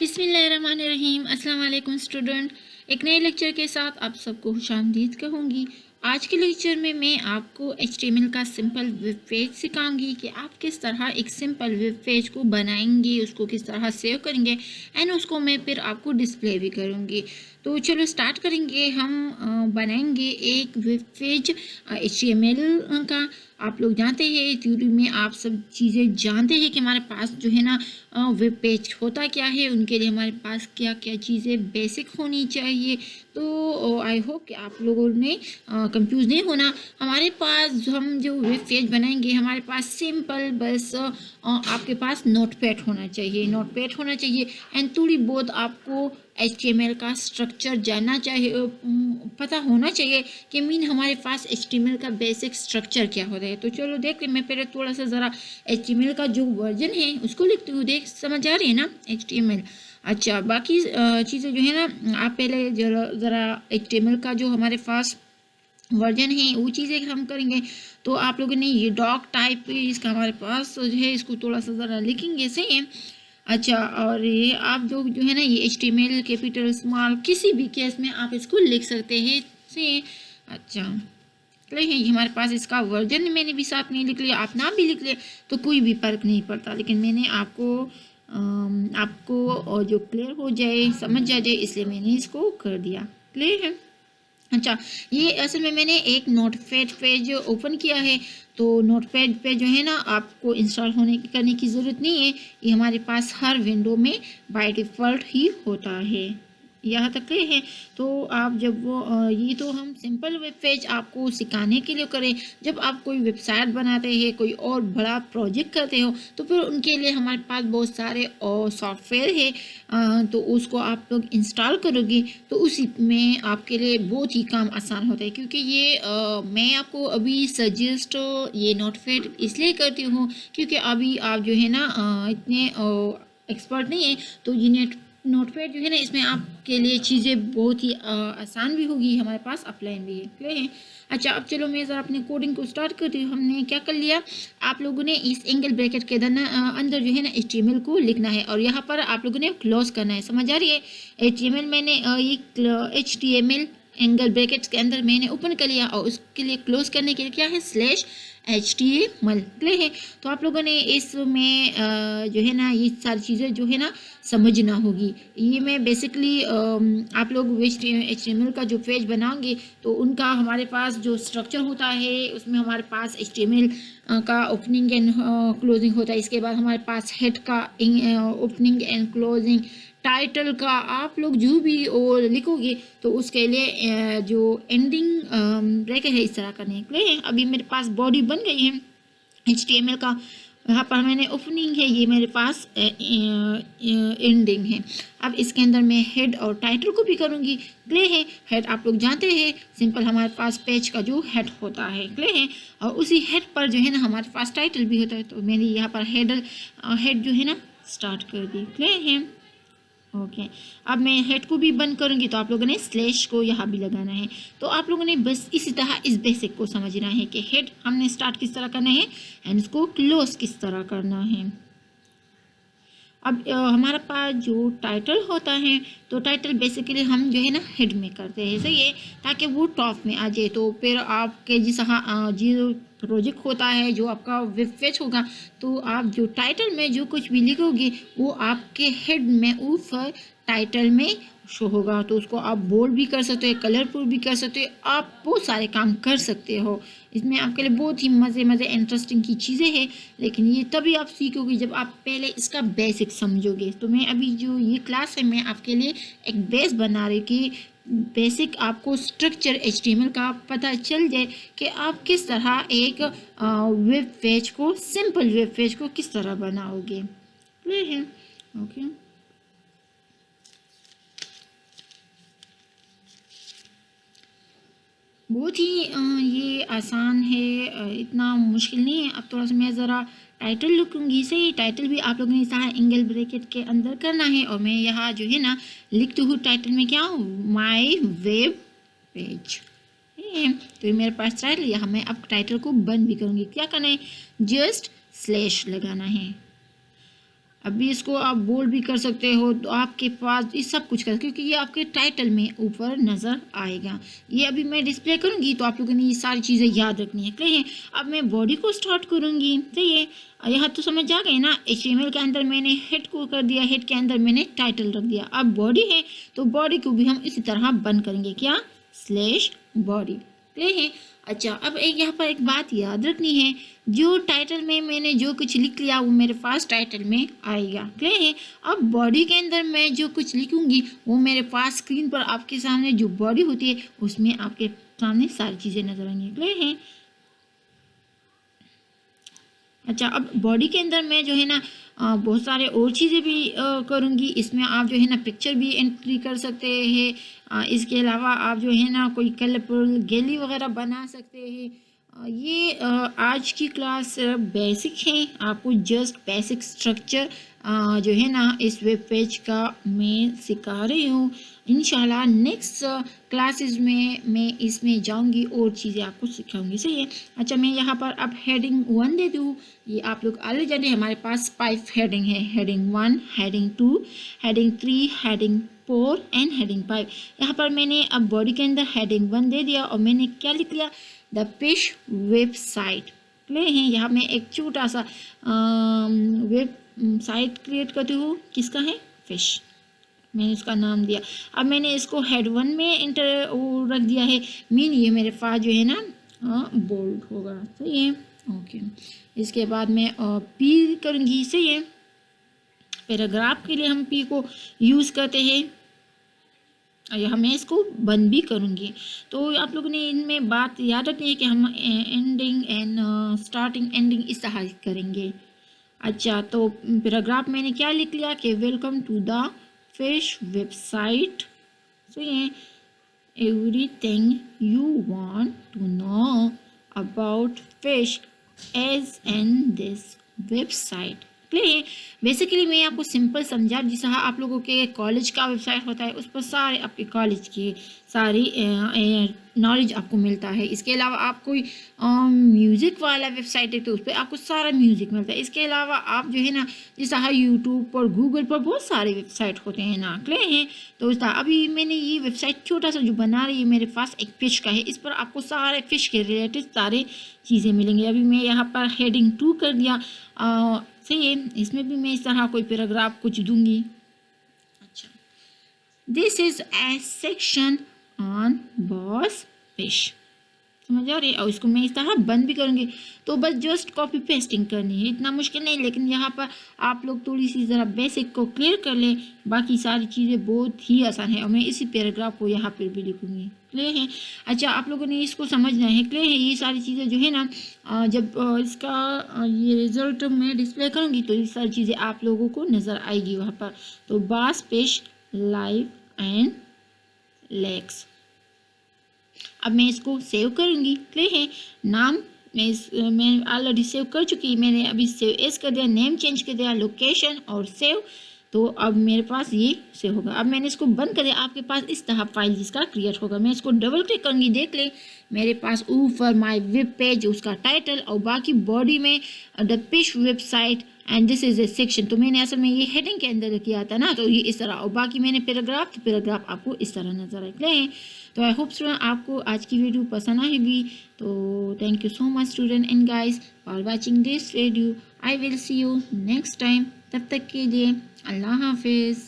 बिस्मिल्लाहिर्रहमानिर्रहीम। अस्सलाम वालेकुम स्टूडेंट। एक नए लेक्चर के साथ आप सबको खुशामदीद कहूँगी। आज के लेक्चर में मैं आपको HTML का सिंपल वेब पेज सिखाऊंगी कि आप किस तरह एक सिंपल वेब पेज को बनाएंगे, उसको किस तरह सेव करेंगे एंड उसको मैं फिर आपको डिस्प्ले भी करूँगी। तो चलो स्टार्ट करेंगे। हम बनाएंगे एक वेब पेज HTML का। आप लोग जानते हैं, थ्योरी में आप सब चीज़ें जानते हैं कि हमारे पास जो है ना वेब पेज होता क्या है, उनके लिए हमारे पास क्या क्या चीज़ें बेसिक होनी चाहिए। तो आई होप कि आप लोगों ने कंफ्यूज नहीं होना। हमारे पास हम जो वेब पेज बनाएंगे, हमारे पास सिंपल बस आपके पास नोटपैड होना चाहिए, नोटपैड होना चाहिए एंड थोड़ी बहुत आपको HTML का स्ट्रक्चर जानना चाहिए, पता होना चाहिए कि मीन हमारे पास HTML का बेसिक स्ट्रक्चर क्या होता है। तो चलो देखते हैं। मैं पहले थोड़ा सा ज़रा HTML का जो वर्जन है उसको लिखती हूँ। देख समझ आ रही है ना HTML। अच्छा, बाकी चीज़ें जो है ना, आप पहले ज़रा HTML का जो हमारे पास वर्जन है वो चीज़ें हम करेंगे। तो आप लोगों ने ये डॉक टाइप इसका हमारे पास जो है, इसको थोड़ा सा ज़रा लिखेंगे, सही है। अच्छा, और ये आप लोग जो है ना, ये HTML कैपिटल स्मॉल किसी भी केस में आप इसको लिख सकते हैं, सही है। अच्छा, लेकिन ये हमारे पास इसका वर्जन मैंने भी साथ में लिख लिया, आप नाम भी लिख लिया तो कोई भी फ़र्क नहीं पड़ता। लेकिन मैंने आपको और जो क्लियर हो जाए, समझ आ जाए, इसलिए मैंने इसको कर दिया। क्लियर है। अच्छा, ये असल में मैंने एक नोटपैड पेज ओपन किया है। तो नोटपैड पे जो है ना, आपको इंस्टॉल करने की ज़रूरत नहीं है। ये हमारे पास हर विंडो में बाय डिफ़ॉल्ट ही होता है। यहाँ तक ये है। तो आप जब ये तो हम सिंपल वेब पेज आपको सिखाने के लिए करें। जब आप कोई वेबसाइट बनाते हैं, कोई और बड़ा प्रोजेक्ट करते हो, तो फिर उनके लिए हमारे पास बहुत सारे और सॉफ्टवेयर है। तो उसको आप लोग इंस्टॉल करोगे तो उसी में आपके लिए बहुत ही काम आसान होता है। क्योंकि ये मैं आपको अभी सजेस्ट ये नोटपैड इसलिए करती हूँ क्योंकि अभी आप जो है ना इतने एक्सपर्ट नहीं है। तो ये नोटपैड जो है ना, इसमें आपके लिए चीज़ें बहुत ही आसान भी होगी, हमारे पास अपलाइन भी है। क्लियर है। अच्छा, अब चलो मैं ज़रा अपने कोडिंग को स्टार्ट करती हूँ। हमने क्या कर लिया, आप लोगों ने इस एंगल ब्रैकेट के अंदर जो है ना HTML को लिखना है और यहाँ पर आप लोगों ने क्लोज करना है। समझ आ रही है। HTML मैंने ये HTML एंगल ब्रैकेट्स के अंदर मैंने ओपन कर लिया और उसके लिए क्लोज करने के लिए क्या है /HTML। क्लियर है। तो आप लोगों ने इसमें जो है ना ये सारी चीज़ें जो है ना समझना होगी। ये मैं बेसिकली आप लोग HTML का जो पेज बनाओगे तो उनका हमारे पास जो स्ट्रक्चर होता है उसमें हमारे पास HTML का ओपनिंग एंड क्लोजिंग होता है। इसके बाद हमारे पास हेड का ओपनिंग एंड क्लोजिंग, टाइटल का आप लोग जो भी और लिखोगे तो उसके लिए जो एंडिंग ब्रैकेट है इस तरह करने के लिए। अभी मेरे पास बॉडी बन गई है HTML का। यहाँ पर मैंने ओपनिंग है, ये मेरे पास एंडिंग है। अब इसके अंदर मैं हेड और टाइटल को भी करूँगी। क्लियर है। हेड आप लोग जानते हैं, सिंपल हमारे पास पेज का जो हेड होता है। क्लियर है। और उसी हेड पर जो है ना हमारे पास टाइटल भी होता है। तो मैंने यहाँ पर हेड जो है ना स्टार्ट कर दी। क्लियर है। ओके, अब मैं हेड को भी बंद करूंगी तो आप लोगों ने स्लैश को यहाँ भी लगाना है। तो आप लोगों ने बस इसी तरह इस बेसिक को समझना है कि हेड हमने स्टार्ट किस तरह करना है एंड इसको क्लोज किस तरह करना है। अब हमारे पास जो टाइटल होता है, तो टाइटल बेसिकली हम जो है ना हेड में करते हैं, सही है, ताकि वो टॉप में आ जाए। तो फिर आपके जो प्रोजेक्ट होता है, जो आपका वेब पेज होगा, तो आप जो टाइटल में जो कुछ भी लिखोगे वो आपके हेड में ऊपर टाइटल में शो होगा। तो उसको आप बोल्ड भी कर सकते हो, कलरफुल भी कर सकते हो, आप बहुत सारे काम कर सकते हो। इसमें आपके लिए बहुत ही मज़े इंटरेस्टिंग की चीज़ें हैं। लेकिन ये तभी आप सीखोगे जब आप पहले इसका बेसिक समझोगे। तो मैं अभी जो ये क्लास है, मैं आपके लिए एक बेस बना रही कि बेसिक आपको स्ट्रक्चर HTML का पता चल जाए कि आप किस तरह एक वेब पेज को, सिंपल वेब पेज को किस तरह बनाओगे। क्लियर है। ओके, बहुत ही ये आसान है, इतना मुश्किल नहीं है। अब थोड़ा सा मैं ज़रा टाइटल लिखूँगी, सही। टाइटल भी आप लोगों ने यहाँ एंगल ब्रैकेट के अंदर करना है और मैं यहाँ जो है ना लिखती हूँ टाइटल में क्या, माय वेब पेज। तो ये मेरे पास टाइटल, यहाँ मैं अब टाइटल को बंद भी करूँगी। क्या करना है, जस्ट स्लैश लगाना है। अभी इसको आप बोल्ड भी कर सकते हो, तो आपके पास ये सब कुछ कर, क्योंकि ये आपके टाइटल में ऊपर नज़र आएगा। ये अभी मैं डिस्प्ले करूँगी तो आप लोगों ने ये सारी चीज़ें याद रखनी है। क्लियर है? अब मैं बॉडी को स्टार्ट करूँगी। सही है? यहाँ तो समझ आ गए ना, HTML के अंदर मैंने हेड को कर दिया, हेड के अंदर मैंने टाइटल रख दिया। अब बॉडी है तो बॉडी को भी हम इसी तरह बंद करेंगे, क्या, स्लैश बॉडी। क्लियर है? अच्छा, अब एक यहाँ पर एक बात याद रखनी है, जो टाइटल में मैंने जो कुछ लिख लिया वो मेरे पास टाइटल में आएगा। क्लियर है? अब बॉडी के अंदर मैं जो कुछ लिखूंगी वो मेरे पास स्क्रीन पर आपके सामने जो बॉडी होती है उसमें आपके सामने सारी चीज़ें नजर आएंगी। क्लियर है? अच्छा, अब बॉडी के अंदर मैं जो है ना बहुत सारे और चीज़ें भी करूँगी। इसमें आप जो है ना पिक्चर भी एंट्री कर सकते हैं। इसके अलावा आप जो है ना कोई कलरफुल गैलरी वगैरह बना सकते हैं। ये आज की क्लास बेसिक है, आपको जस्ट बेसिक स्ट्रक्चर जो है ना इस वेब पेज का मैं सिखा रही हूँ। इंशाल्लाह नेक्स्ट क्लासेस में मैं इसमें जाऊंगी और चीज़ें आपको सिखाऊंगी। सही है? अच्छा, मैं यहाँ पर अब हेडिंग 1 दे दूँ। ये आप लोग अलग जाने, हमारे पास 5 हेडिंग है, heading 1, heading 2, heading 3, heading 4 and heading 5। यहाँ पर मैंने अब बॉडी के अंदर हेडिंग 1 दे दिया और मैंने क्या लिख लिया, द फिश वेबसाइट। क्लियर है? यहाँ मैं एक छोटा सा वेब साइट क्रिएट करती हूँ, किसका है, फिश, मैंने इसका नाम दिया। अब मैंने इसको हेड 1 में इंटर वो रख दिया है, मीन ये मेरे पास जो है ना बोल्ड होगा। सही है? ओके, इसके बाद मैं पी करूँगी। सही है? पैराग्राफ के लिए हम पी को यूज़ करते हैं, या मैं इसको बंद भी करूँगी। तो आप लोगों ने इनमें बात याद रखनी है कि हम एंडिंग एंड स्टार्टिंग एंडिंग इस तरह करेंगे। अच्छा, तो पैराग्राफ मैंने क्या लिख लिया कि welcome to the fish website. So ये everything you want to know about fish as an this website. Clear? Basically मैं आपको सिंपल समझा, जिस तरह आप लोगों के कॉलेज का वेबसाइट होता है उस पर सारे आपके कॉलेज की सारी नॉलेज आपको मिलता है। इसके अलावा आप कोई म्यूज़िक वाला वेबसाइट है तो उस पर आपको सारा म्यूज़िक मिलता है। इसके अलावा आप जो है ना जिस तरह यूट्यूब पर, गूगल पर बहुत सारे वेबसाइट होते हैं ना। क्लियर है? तो इस तरह अभी मैंने ये वेबसाइट छोटा सा जो बना रही है, मेरे पास एक फिश का है, इस पर आपको सारे फिश के रिलेटेड सारे चीज़ें मिलेंगी। अभी मैं यहाँ पर हेडिंग 2 कर दिया। सही है? इसमें भी मैं इस तरह कोई पैराग्राफ कुछ दूंगी। अच्छा, this is A section on boss fish. समझ आ रही है? और इसको मैं इस तरह बंद भी करूँगी। तो बस जस्ट कॉपी पेस्टिंग करनी है, इतना मुश्किल नहीं। लेकिन यहाँ पर आप लोग थोड़ी सी ज़रा बेसिक को क्लियर कर लें, बाकी सारी चीज़ें बहुत ही आसान है। और मैं इसी पैराग्राफ को यहाँ पर भी लिखूँगी। क्लियर है? अच्छा, आप लोगों ने इसको समझना है। क्लियर है? ये सारी चीज़ें जो है ना जब इसका ये रिजल्ट मैं डिस्प्ले करूँगी तो ये सारी चीज़ें आप लोगों को नज़र आएगी वहाँ पर। तो बास फिश लाइव एंड लेग्स। अब मैं इसको सेव करूँगी। क्लियर है? नाम मैं ऑलरेडी सेव कर चुकी, मैंने अभी सेव एस कर दिया, नेम चेंज कर दिया, लोकेशन और सेव। तो अब मेरे पास ये सेव होगा। अब मैंने इसको बंद कर दिया, आपके पास इस तरह फाइल जिसका क्रिएट होगा। मैं इसको डबल क्लिक करूँगी, देख ले मेरे पास ऊपर माय वेब पेज, उसका टाइटल और बाकी बॉडी में the fish website and this is A section. तो मैंने असल में ये हेडिंग के अंदर किया था ना, तो ये इस तरह, और बाकी मैंने पैराग्राफ आपको इस तरह नजर आए। तो आई होप स्टूडेंट आपको आज की वीडियो पसंद आएगी। तो thank you so much student and guys for watching this video. I will see you next time. तब तक के लिए अल्लाह हाफिज़।